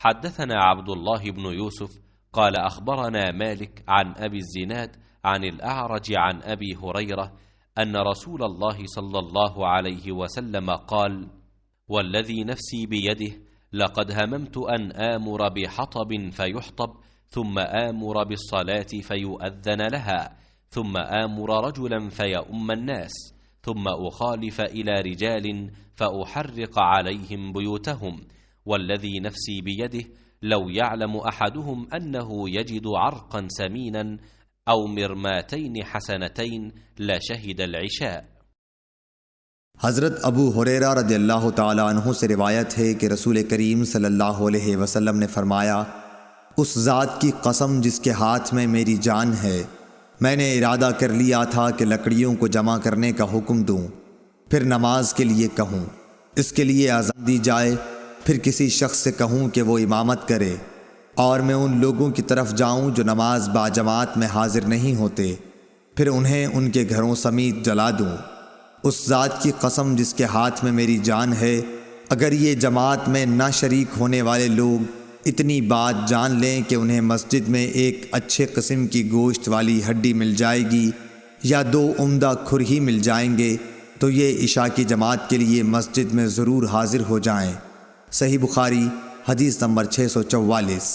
حدثنا عبد الله بن يوسف قال أخبرنا مالك عن أبي الزناد عن الأعرج عن أبي هريرة أن رسول الله صلى الله عليه وسلم قال: والذي نفسي بيده لقد هممت أن آمر بحطب فيحطب، ثم آمر بالصلاة فيؤذن لها، ثم آمر رجلا فيؤم الناس، ثم أخالف إلى رجال فأحرق عليهم بيوتهم، والذي نفسي بيده لو يعلم أحدهم أنه يجد عرقا سمينا أو مرماتين حسنتين لشهد العشاء۔ हज़रत अबू हुरैरा रज़ियल्लाहु ताला अन्हु से रिवायत है कि रसूल करीम सल्लल्लाहु अलैहि वसल्लम ने फरमाया, उस ज़ात की कसम जिसके हाथ में मेरी जान है, मैंने इरादा कर लिया था कि लकड़ियों को जमा करने का हुक्म दूँ, फिर नमाज के लिए कहूँ, इसके लिए अज़ान दी जाए, फिर किसी शख्स से कहूँ कि वो इमामत करे, और मैं उन लोगों की तरफ जाऊँ जो नमाज बाजमात में हाजिर नहीं होते, फिर उन्हें उनके घरों समेत जला दूँ। उस ज़ात की कसम जिसके हाथ में मेरी जान है, अगर ये जमात में ना शरीक होने वाले लोग इतनी बात जान लें कि उन्हें मस्जिद में एक अच्छे किस्म की गोश्त वाली हड्डी मिल जाएगी या 2 उम्दा खुर ही मिल जाएंगे, तो ये इशा की जमात के लिए मस्जिद में ज़रूर हाजिर हो जाएं। सही बुखारी हदीस नंबर 644।